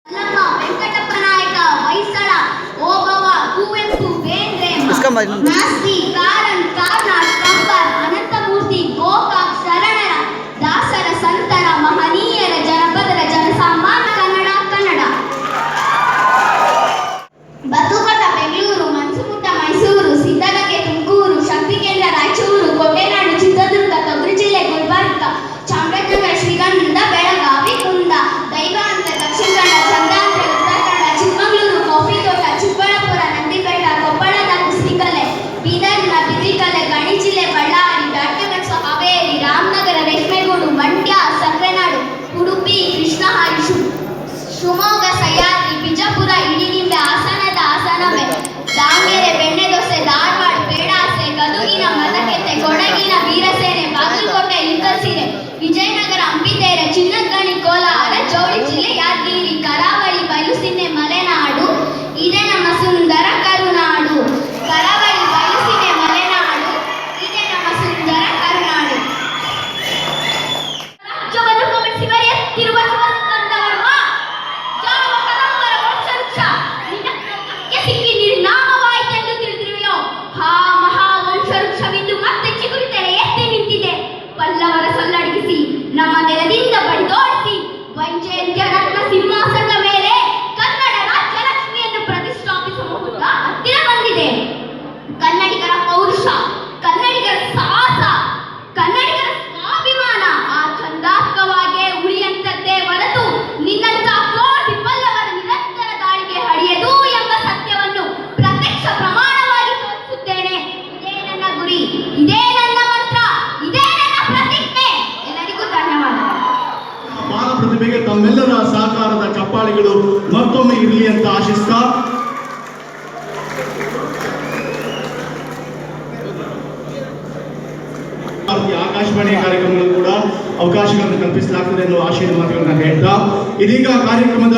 ವೆಂಕಟಪ್ಪ ನಾಯಕ ಹೊಯ್ಸಳ ಓಬವ್ವ ಕುವೆಂಪು ಬೇಂದ್ರೆ ಮಾಸ್ತಿ ಕಾರನ್ ಕಾರ್ನಾಡ್ ಕಂಬರ್ ಅನಂತಮೂರ್ತಿ ಗೋಕಾಕ್ ಶರಣರ ದಾಸರ ಸಂತರ ಮಹನೀಯರ ಜನಪದರ ಜನಸಾಮಾನ್ಯ ಕನ್ನಡ ಬತ್ತುಕೋಟ ಬೆಂಗಳೂರು ಮನ್ಸುಮುಟ್ಟ ಮೈಸೂರು ಸಿದ್ಧಗಂಗೆ ತುಮಕೂರು ಶಕ್ತಿ ಕೇಂದ್ರ ರಾಯಚೂರು ಕೋಟೆನಾಡು ಚಿತ್ರದುರ್ಗ ತೊಗರಿ ಜಿಲ್ಲೆ ಗುಲ್ಬರ್ಗ ಚಾಮರಾಜನಗರ ಶ್ರೀಗಂಧ ಬೆಳಗಾವಿ ಕುಂದ ದೈವಾಂತ ದಕ್ಷಿಣ ಕನ್ನಡ ಚಂದ್ರಾಂಧ್ರ ಉತ್ತರ ಕನ್ನಡ ಚಿಕ್ಕಮಗಳೂರು ಕಾಫಿ ತೋಟ ಚಿಕ್ಕಬಳ್ಳಾಪುರ ನಂದಿಬೆಟ್ಟ ಕೊಪ್ಪಳದ ಕುಸ್ತಿಕಲೆ ಬೀದರ್ನ ಬಿದಿಕಲೆ ಗಣಿ ಜಿಲ್ಲೆ ಬಳ್ಳಾರಿ ಬ್ಯಾಟಮನ್ಸು ಹಾವೇರಿ ರಾಮನಗರ ರೇಷ್ಮೆಗೂಡು ಮಂಡ್ಯ ಸಕ್ಕರೆನಾಡು ಉಡುಪಿ ಕೃಷ್ಣಹರಿ ಶಿವಮೊಗ್ಗ ಸಹ್ಯಾದ್ರಿ ಬಿಜಾಪುರ ಇಡಿನಿಂಬೆ ಹಾಸನದ ಹಾಸನಬೆ ದಾವಣಗೆರೆ ಬೆಣ್ಣೆ ದೋಸೆ ಧಾರವಾಡ ಬೇಡಾಸೆ ಗದುಗಿನ ಮದಕೆತ್ತೆ ಕೊಡಗಿನ ವೀರಸೇನೆ ಬಾಗಲಕೋಟೆ ಇಕ್ಕಲ್ಸಿರೆ ವಿಜಯನಗರ ಅಂಬಿತೇರೆ ಚಿನ್ನಗಣಿ ಕೋಲಾರ ಜೋಡಿ ಜಿಲ್ಲೆ ಯಾದಗಿರಿ ಕರಾವಳಿ ಬಯಲುಸೀಮೆ ಮಲೆನಾಡು ಇದೇ ನಮ್ಮ ಸುಂದರ ಕರುನಾಡು ಕರಾವಳಿ ಬಯಲುಸೀಮೆ ಮಲೆನಾಡು ಇದೇ ನಮ್ಮ ಸುಂದರ ಕರುನಾಡು ರಾಜ್ಯವನ್ನು ಗಮನಿಸಿ ಬರೆಯುತ್ತಿರುವ ಶಿವಸ್ಕಂದವರ್ಮ ಯಾವ ಕದಂಬರ ವಂಶವೃಕ್ಷ ನಿನಗೆ ಸಿಕ್ಕಿ ನಿರ್ನಾಮವಾಯಿತೆಂದು ತಿಳಿದಿರುವೆಯೋ ಹಾ ಮಹಾ ವಂಶವೃಕ್ಷವಿಂದು ಮತ್ತೆ ಚಿಗುರಿತೆರೆ ಎತ್ತಿ ನಿಂತಿದೆ ಪಲ್ಲವರ ಸಲ್ಲಡಗಿಸಿ ನಮ್ಮ ನೆಲದಿಂದ ಬಡಿದೋಡಿಸಿ ವೈಜಯಂತ್ಯ ರತ್ನ ಸಿಂಹಾಸನದ ಮೇಲೆ ಕನ್ನಡ ರಾಜ್ಯ ಲಕ್ಷ್ಮಿಯನ್ನು ಪ್ರತಿಷ್ಠಾಪಿಸುವ ಮುಹೂರ್ತ ಹತ್ತಿರ ಬಂದಿದೆ. ಕನ್ನಡಿಗರ ಪೌರುಷ, ಕನ್ನಡಿಗರ ಸಾಹಸ, ಕನ್ನಡಿಗರ ಸ್ವಾಭಿಮಾನ ಆ ಚಂದಾತ್ಮಕವಾಗಿ ಉಳಿಯಂತದ್ದೇ ಹೊರತು ನಿನ್ನಂತ ಕೋಟಿ ಪಲ್ಲವರ ನಿರಂತರ ದಾಳಿಗೆ ಹಡಿಯದು ಎಂಬ ಸತ್ಯವನ್ನು ಪ್ರತ್ಯಕ್ಷ ಪ್ರಮಾಣವಾಗಿ ತೋರಿಸುತ್ತೇನೆ. ಇದೇ ನನ್ನ ಗುರಿ, ಇದೇ ನನ್ನ ಮಂತ್ರ, ಇದೇ ನನ್ನ ಪ್ರತಿಜ್ಞೆ. ಎಲ್ಲರಿಗೂ ಧನ್ಯವಾದ. ಬಾಲ ಪ್ರತಿಭೆಗೆ ತಮ್ಮೆಲ್ಲರ ಸಹಕಾರದ ಚಪ್ಪಾಳಿಗಳು ಮತ್ತೊಮ್ಮೆ ಇರಲಿ ಅಂತ ಆಶಿಸ್ತಾ ಆಕಾಶವಾಣಿ ಕಾರ್ಯಕ್ರಮಗಳು ಕೂಡ ಅವಕಾಶಗಳನ್ನು ಕಲ್ಪಿಸಲಾಗ್ತದೆ ಎನ್ನುವ ಆಶಯದ ಮಾತುಗಳನ್ನ ಹೇಳ್ತಾ ಇದೀಗ ಕಾರ್ಯಕ್ರಮದ